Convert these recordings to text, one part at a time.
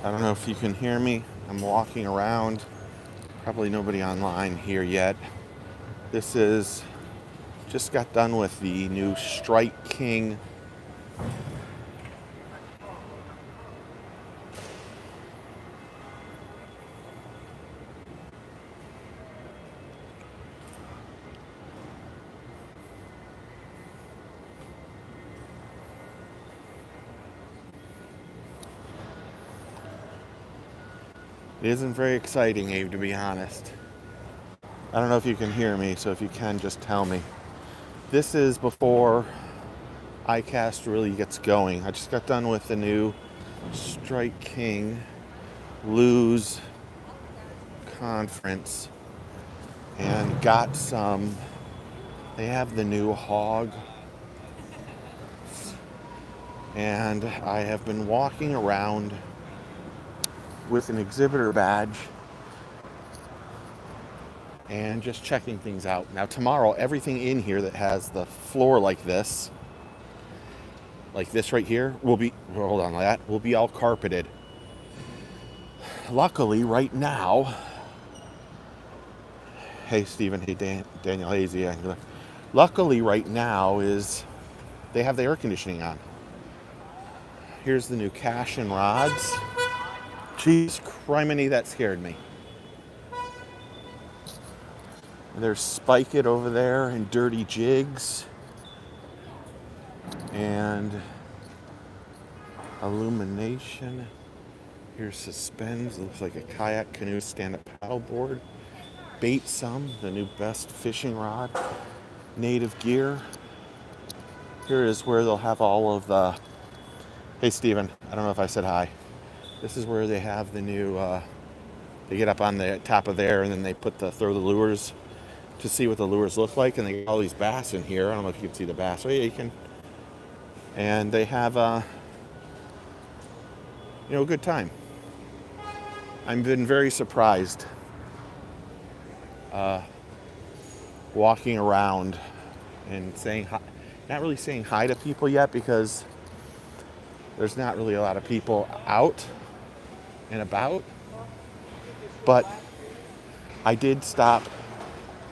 I don't know if you can hear me. I'm walking around. Probably nobody online here yet. This is just got done with the new Strike King. It isn't very exciting, Abe, to be honest. I don't know if you can hear me, so if you can, just tell me. This is before ICAST really gets going. I just got done with the new Strike King Lose conference and got some. They have the new hog, and I have been walking around with an exhibitor badge and just checking things out. Now tomorrow, everything in here that has the floor like this right here, will be, hold on, that will be all carpeted. Luckily, right now, hey Stephen, hey Daniel Hazy, luckily right now is they have the air conditioning on. Here's the new cash and rods. Jeez, criminy, that scared me. There's Spike It over there and Dirty Jigs. And Illumination. Here's Suspends. Looks like a kayak, canoe, stand-up paddleboard. Bait Some, the new best fishing rod. Native Gear. Here is where they'll have all of the... Hey, Steven. I don't know if I said hi. This is where they have the new... they get up on the top of there and then they throw the lures to see what the lures look like. And they got all these bass in here. I don't know if you can see the bass. Oh, yeah, you can. And they have a good time. I've been very surprised walking around and saying hi, not really saying hi to people yet because there's not really a lot of people out and about. But I did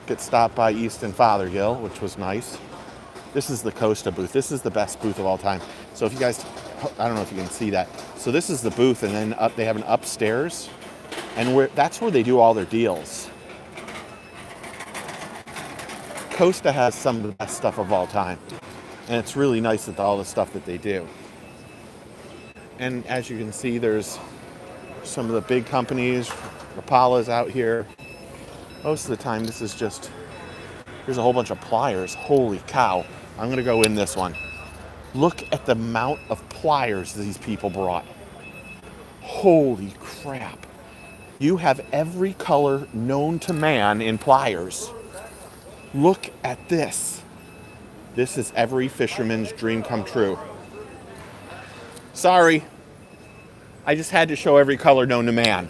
get stopped by Easton Fothergill, which was nice. This is the Costa booth. This is the best booth of all time. So if you guys, I don't know if you can see that. So this is the booth, and then they have an upstairs, and that's where they do all their deals. Costa has some of the best stuff of all time, and it's really nice with all the stuff that they do. And as you can see, there's some of the big companies. Rapala's out here. Most of the time, this is just, here's a whole bunch of pliers. Holy cow. I'm going to go in this one. Look at the amount of pliers these people brought. Holy crap. You have every color known to man in pliers. Look at this. This is every fisherman's dream come true. Sorry. I just had to show every color known to man.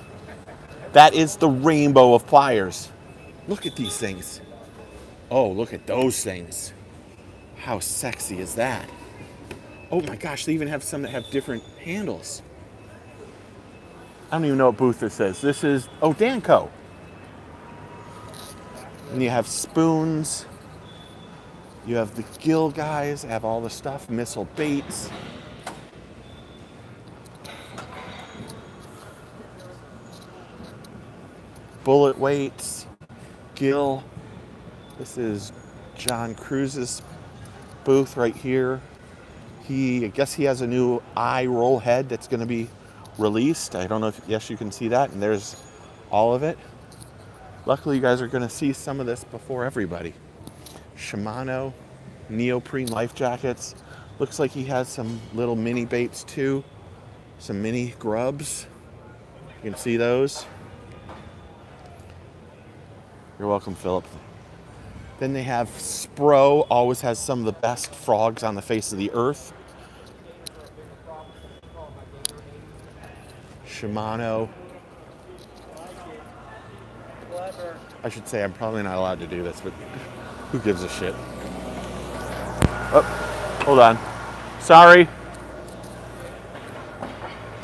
That is the rainbow of pliers. Look at these things. Oh, look at those things. How sexy is that? Oh my gosh, they even have some that have different handles. I don't even know what booth this is. This is, Danco. And you have spoons. You have the gill guys, have all the stuff, missile baits. Bullet weights, gill. This is John Cruz's booth right here. I guess he has a new eye roll head that's going to be released. I don't know if, yes, you can see that. And there's all of it. Luckily, you guys are going to see some of this before everybody. Shimano neoprene life jackets. Looks like he has some little mini baits too. Some mini grubs. You can see those. You're welcome, Philip. Then they have Spro, always has some of the best frogs on the face of the earth. Shimano. I should say I'm probably not allowed to do this, but who gives a shit? Oh, hold on. Sorry.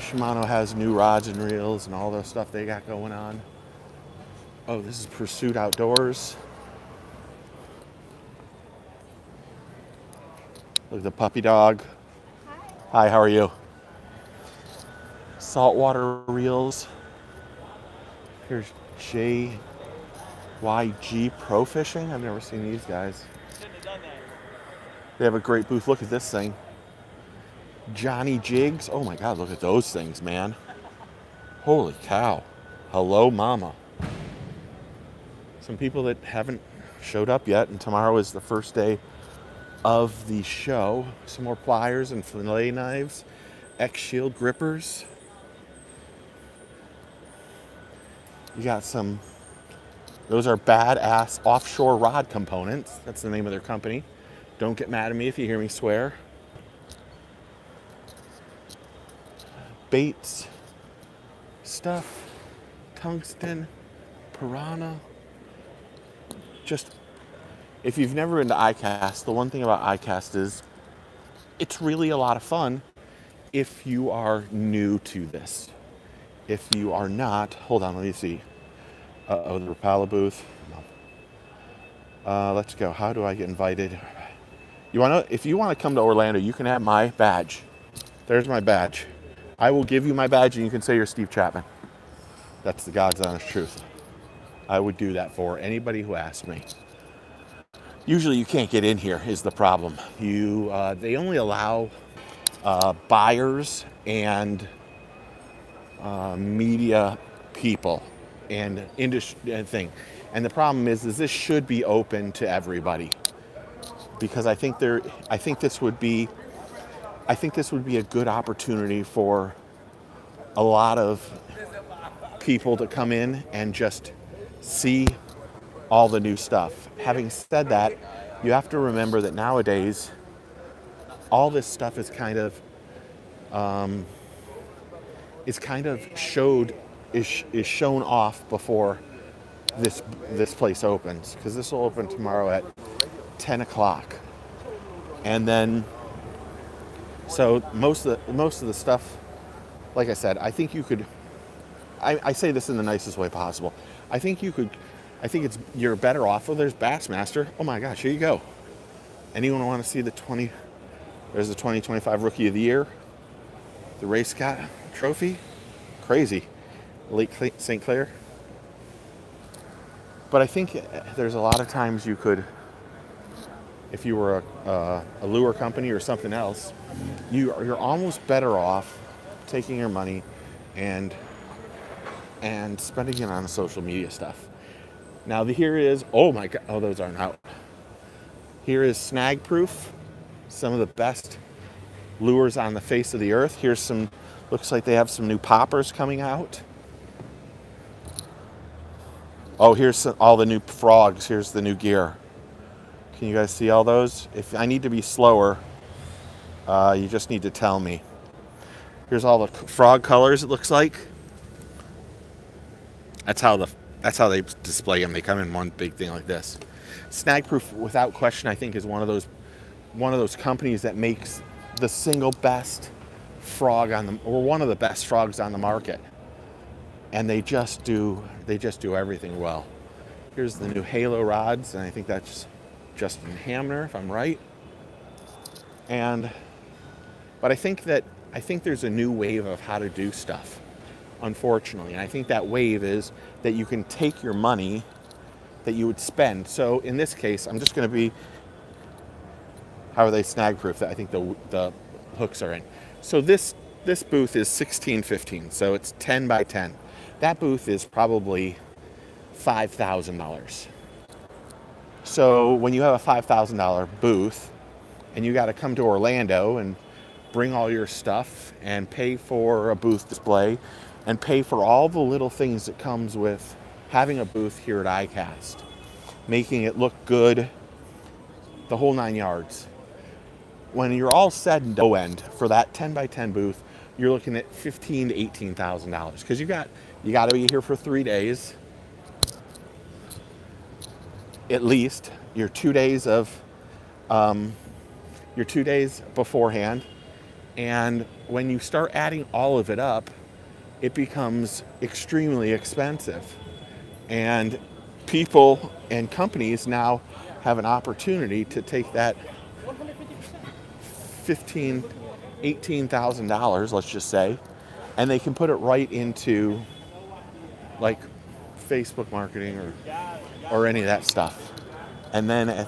Shimano has new rods and reels and all the stuff they got going on. Oh, this is Pursuit Outdoors. Look at the puppy dog. Hi, how are you? Saltwater reels. Here's JYG Pro Fishing. I've never seen these guys. They have a great booth. Look at this thing. Johnny Jigs. Oh my God, look at those things, man. Holy cow. Hello, mama. Some people that haven't showed up yet, and tomorrow is the first day of the show. Some more pliers and fillet knives, X-Shield grippers. You got some, those are badass offshore rod components. That's the name of their company. Don't get mad at me if you hear me swear. Baits, stuff, tungsten, piranha. Just, if you've never been to ICAST, the one thing about ICAST is it's really a lot of fun if you are new to this. If you are not, hold on, let me see. Uh-oh, the Rapala booth. No. Let's go. How do I get invited? If you want to come to Orlando, you can have my badge. There's my badge. I will give you my badge and you can say you're Steve Chapman. That's the God's honest truth. I would do that for anybody who asks me. Usually you can't get in here is the problem. They only allow buyers and media people and industry and thing. And the problem is this should be open to everybody, because I think this would be a good opportunity for a lot of people to come in and just see all the new stuff. Having said that, you have to remember that nowadays all this stuff is kind of shown off before this place opens, because this will open tomorrow at 10 o'clock. And then, so most of the stuff, like I said, I think you could, I say this in the nicest way possible. I think you're better off. Well, there's Bassmaster. Oh my gosh, here you go. Anyone want to see there's the 2025 Rookie of the Year, the Ray Scott Trophy. Crazy. Lake St. Clair. But I think there's a lot of times you could, if you were a lure company or something else, you're almost better off taking your money and spending it on the social media stuff. Now here is, oh my God, oh, those aren't out. Here is Snag Proof, some of the best lures on the face of the earth. Here's some, looks like they have some new poppers coming out. Oh, here's all the new frogs. Here's the new gear. Can you guys see all those? If I need to be slower, you just need to tell me. Here's all the frog colors, it looks like. That's how they display them. They come in one big thing like this. Snagproof, without question, I think is one of those companies that makes the single best frog or one of the best frogs on the market. And they just do everything well. Here's the new Halo rods, and I think that's Justin Hamner, if I'm right. But I think there's a new wave of how to do stuff, unfortunately. And I think that wave is that you can take your money that you would spend. So in this case, I'm just going to be, how are they snag proof? I think the hooks are in. So this booth is 1615, so it's 10 by 10. That booth is probably $5,000. So when you have a $5,000 booth and you got to come to Orlando and bring all your stuff and pay for a booth display and pay for all the little things that comes with having a booth here at ICAST, making it look good, the whole 9 yards. When you're all said and done for that 10 by 10 booth, you're looking at $15,000 to $18,000, because you got to be here for 3 days at least. Your 2 days beforehand, And when you start adding all of it up, it becomes extremely expensive. And people and companies now have an opportunity to take that $15,000, $18,000, let's just say, and they can put it right into like Facebook marketing or any of that stuff. And then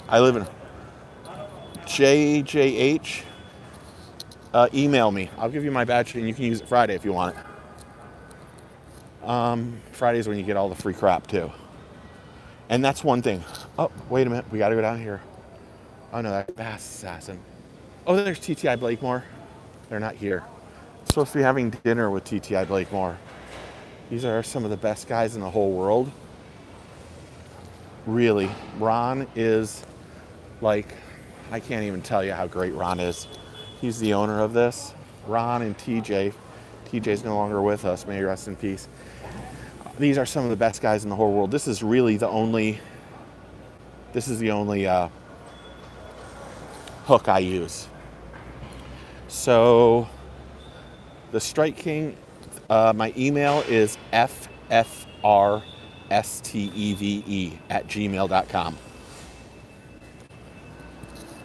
I live in JJH. Email me. I'll give you my badge and you can use it Friday if you want it. Friday's when you get all the free crap too. And that's one thing. Oh, wait a minute. We got to go down here. Oh no, that's Bass Assassin. Oh, there's TTI Blakemore. They're not here. I'm supposed to be having dinner with TTI Blakemore. These are some of the best guys in the whole world. Really. Ron is like, I can't even tell you how great Ron is. He's the owner of this. Ron and TJ. TJ's no longer with us. May he rest in peace. These are some of the best guys in the whole world. This is really the only hook I use. So the Strike King, my email is ffrsteve@gmail.com.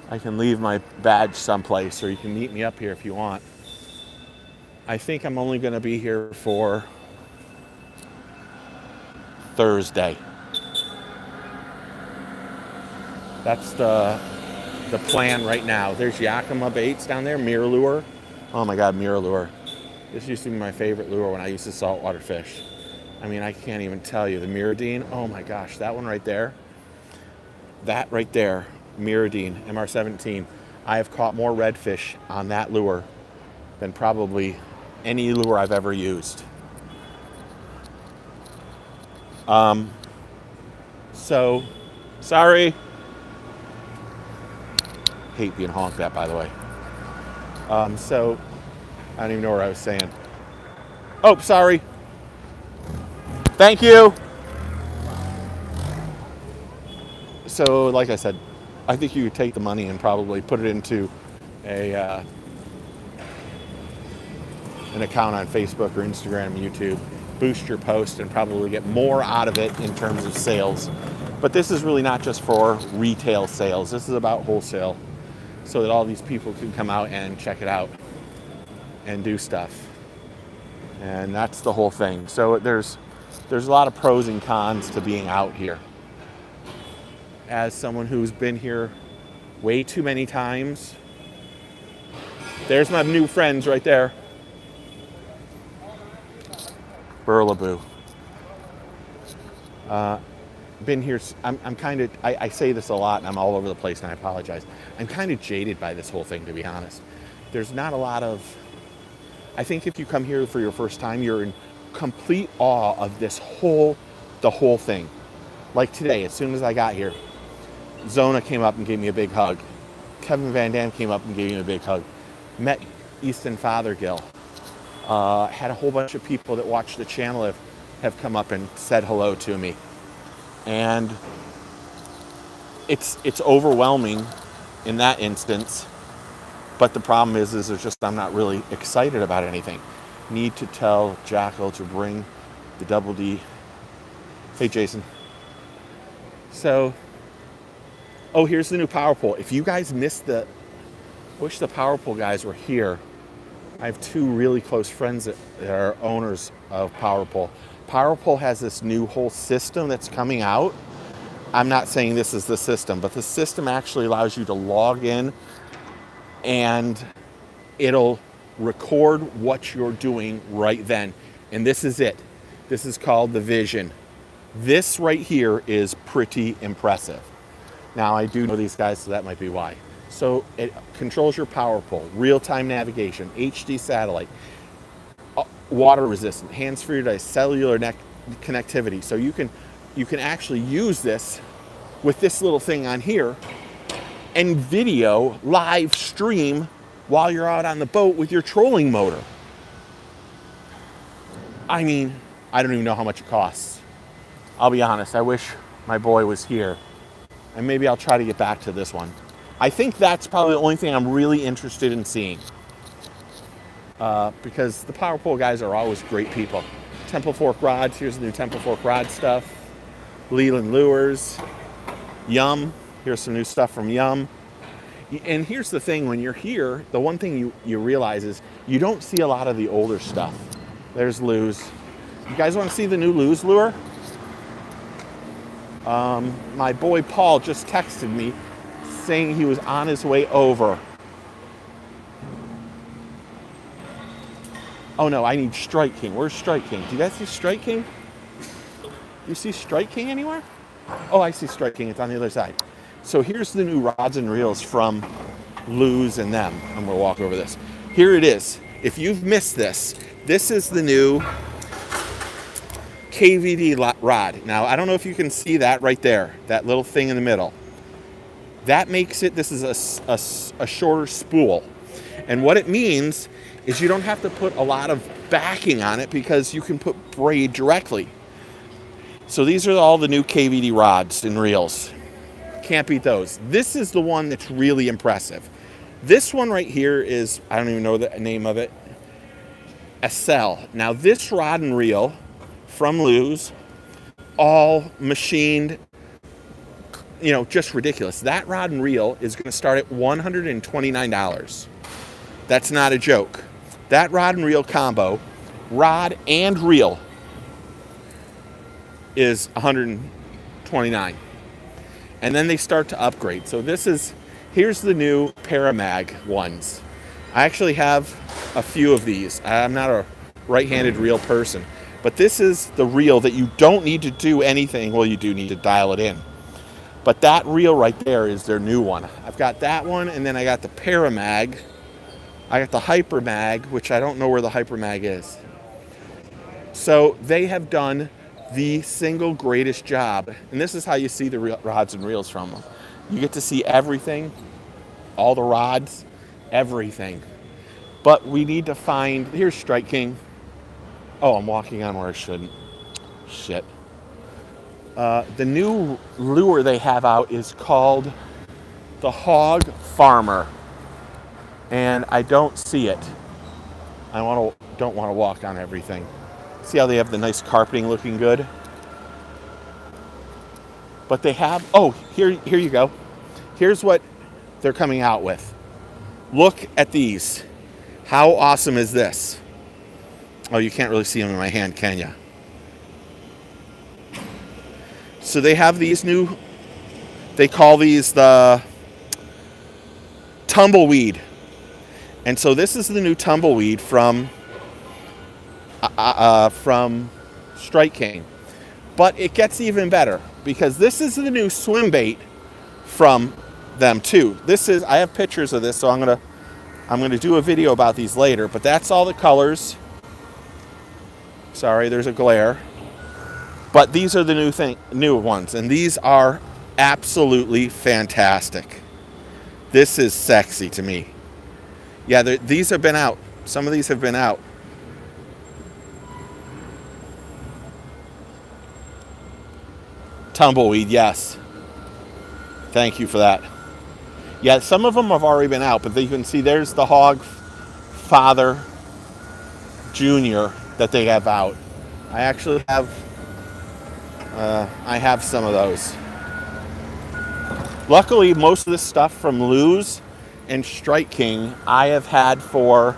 I can leave my badge someplace, or you can meet me up here if you want. I think I'm only going to be here for Thursday. That's the plan right now. There's Yakima baits down there, mirror lure. Oh my God, mirror lure. This used to be my favorite lure when I used to saltwater fish. I mean, I can't even tell you. The Mirrodine, oh my gosh, that one right there. That right there, Mirrodine, MR17. I have caught more redfish on that lure than probably any lure I've ever used. So, sorry. Hate being honked at, by the way. So, I don't even know where I was saying. Oh, sorry. Thank you. So, like I said, I think you could take the money and probably put it into an account on Facebook or Instagram, YouTube, boost your post and probably get more out of it in terms of sales. But this is really not just for retail sales. This is about wholesale, so that all these people can come out and check it out and do stuff. And that's the whole thing. So there's a lot of pros and cons to being out here. As someone who's been here way too many times, there's my new friends right there. Burlaboo. Been here, I'm kind of, I say this a lot and I'm all over the place and I apologize. I'm kind of jaded by this whole thing, to be honest. There's not a lot of, I think if you come here for your first time, you're in complete awe of the whole thing. Like today, as soon as I got here, Zona came up and gave me a big hug. Kevin Van Dam came up and gave me a big hug. Met Easton Fothergill. Had a whole bunch of people that watch the channel have come up and said hello to me. And it's overwhelming in that instance. But the problem is there's just, I'm not really excited about anything. Need to tell Jackal to bring the Double D. Hey, Jason. So, oh, here's the new power pole. If you guys missed I wish the power pole guys were here. I have two really close friends that are owners of Power Pole. Power Pole has this new whole system that's coming out. I'm not saying this is the system, but the system actually allows you to log in and it'll record what you're doing right then. And this is it. This is called the Vision. This right here is pretty impressive. Now, I do know these guys, so that might be why. So it controls your power pole, real-time navigation, HD satellite, water resistant, hands-free device, cellular connectivity. So you can actually use this with this little thing on here and video live stream while you're out on the boat with your trolling motor. I mean, I don't even know how much it costs. I'll be honest, I wish my boy was here. And maybe I'll try to get back to this one. I think that's probably the only thing I'm really interested in seeing. because the power pole guys are always great people. Temple Fork Rods, here's the new Temple Fork Rod stuff. Leland Lures, Yum, here's some new stuff from Yum. And here's the thing, when you're here, the one thing you realize is you don't see a lot of the older stuff. There's Luz. You guys want to see the new Luz lure? My boy Paul just texted me saying he was on his way over. Oh no, I need Strike King. Where's Strike King? Do you guys see Strike King? Do you see Strike King anywhere? Oh, I see Strike King. It's on the other side. So here's the new rods and reels from Luz and them. I'm going to walk over this. Here it is. If you've missed this, this is the new KVD rod. Now, I don't know if you can see that right there, that little thing in the middle. That makes it, this is a shorter spool. And what it means is you don't have to put a lot of backing on it because you can put braid directly. So these are all the new KVD rods and reels. Can't beat those. This is the one that's really impressive. This one right here is, I don't even know the name of it, a cell. Now this rod and reel from Luz, all machined, you know, just ridiculous. That rod and reel is going to start at $129. That's not a joke. That rod and reel combo, rod and reel, is $129. And then they start to upgrade. So here's the new Paramag ones. I actually have a few of these. I'm not a right-handed reel person, but this is the reel that you don't need to do anything. Well, you do need to dial it in. But that reel right there is their new one. I've got that one, and then I got the Paramag. I got the Hypermag, which I don't know where the Hypermag is. So they have done the single greatest job. And this is how you see the rods and reels from them. You get to see everything, all the rods, everything. But we need to find, here's Strike King. Oh, I'm walking on where I shouldn't. Shit. The new lure they have out is called the Hog Farmer. And I don't see it. I don't want to walk on everything. See how they have the nice carpeting looking good? But they have, oh, here you go. Here's what they're coming out with. Look at these. How awesome is this? Oh, you can't really see them in my hand, can you? So they have these new, they call these the Tumbleweed. And so this is the new Tumbleweed from Strike King. But it gets even better because this is the new swim bait from them too. I have pictures of this, so I'm gonna do a video about these later, but that's all the colors. Sorry, there's a glare. But these are the new ones, and these are absolutely fantastic. This is sexy to me. Yeah, these have been out. Some of these have been out. Tumbleweed, yes. Thank you for that. Yeah, some of them have already been out, but you can see there's the Hog Father Junior that they have out. I actually have, I have some of those. Luckily, most of this stuff from Luz and Strike King I have had for,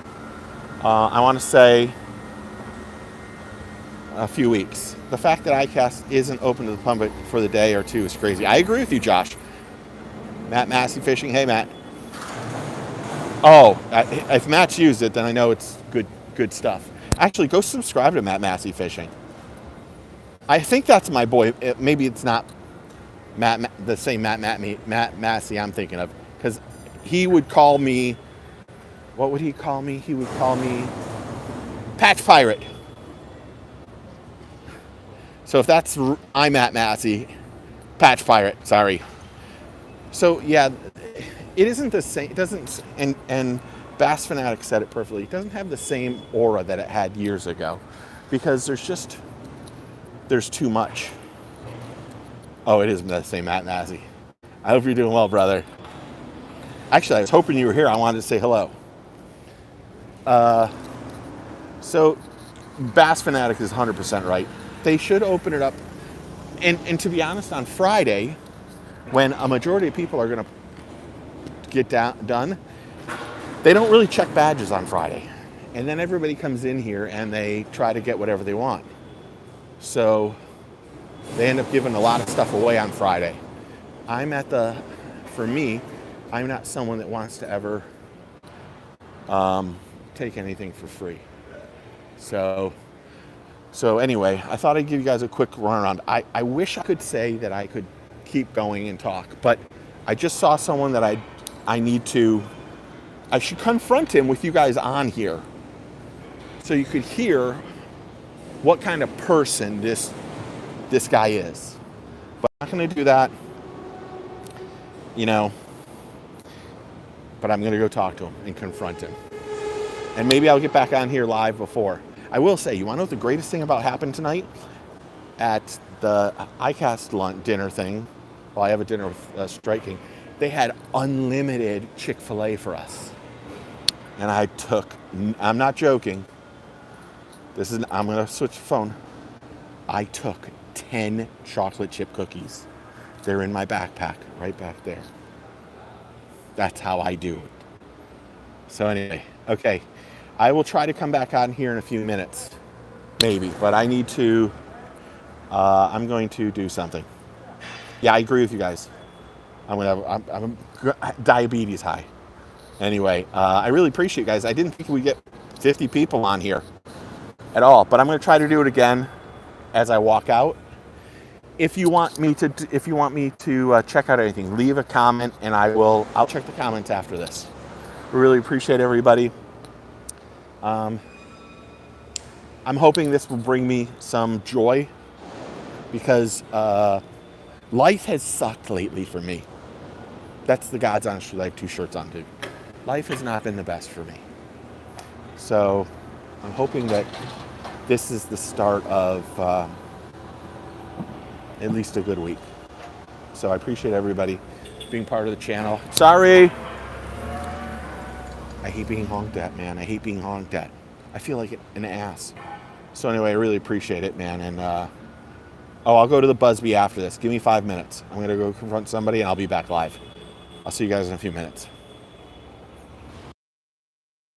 I want to say, a few weeks. The fact that ICAST isn't open to the public for the day or two is crazy. I agree with you, Josh. Matt Massey Fishing. Hey, Matt. Oh, if Matt's used it, then I know it's good stuff. Actually, go subscribe to Matt Massey Fishing. I think that's my boy. Maybe it's not the same Matt Massey I'm thinking of, because he would call me, what would he call me? He would call me Patch Pirate. So if that's, I'm Matt Massey, Patch Pirate, sorry. So yeah, it isn't the same, it doesn't, and Bass Fanatic said it perfectly, it doesn't have the same aura that it had years ago, because there's too much. Oh, it is the same Matt Massey. I hope you're doing well, brother. Actually, I was hoping you were here. I wanted to say hello. So Bass Fanatic is 100% right. They should open it up. And to be honest, on Friday, when a majority of people are going to get done, they don't really check badges on Friday. And then everybody comes in here and they try to get whatever they want. So they end up giving a lot of stuff away on Friday. For me, I'm not someone that wants to ever take anything for free. So anyway, I thought I'd give you guys a quick run around. I wish I could say that I could keep going and talk, but I just saw someone that I should confront him with you guys on here so you could hear what kind of person this guy is. But I'm not going to do that, but I'm going to go talk to him and confront him. And maybe I'll get back on here live before. I will say, you want to know what the greatest thing about happened tonight? At the ICAST dinner thing, well, I have a dinner with Striking, they had unlimited Chick-fil-A for us. And I'm not joking, I'm going to switch the phone. I took 10 chocolate chip cookies. They're in my backpack, right back there. That's how I do it. So anyway, okay. I will try to come back on here in a few minutes, maybe, but I need to, I'm going to do something. Yeah, I agree with you guys. I'm diabetes high. Anyway, I really appreciate you guys. I didn't think we'd get 50 people on here at all, but I'm going to try to do it again as I walk out. If you want me to check out anything, leave a comment and I'll check the comments after this. Really appreciate everybody. I'm hoping this will bring me some joy because life has sucked lately for me. That's the God's honest truth. I have 2 shirts on, dude. Life has not been the best for me. So I'm hoping that this is the start of at least a good week. So I appreciate everybody being part of the channel. Sorry. I hate being honked at, man. I hate being honked at. I feel like an ass. So anyway, I really appreciate it, man. And I'll go to the Busby after this. Give me 5 minutes. I'm going to go confront somebody and I'll be back live. I'll see you guys in a few minutes.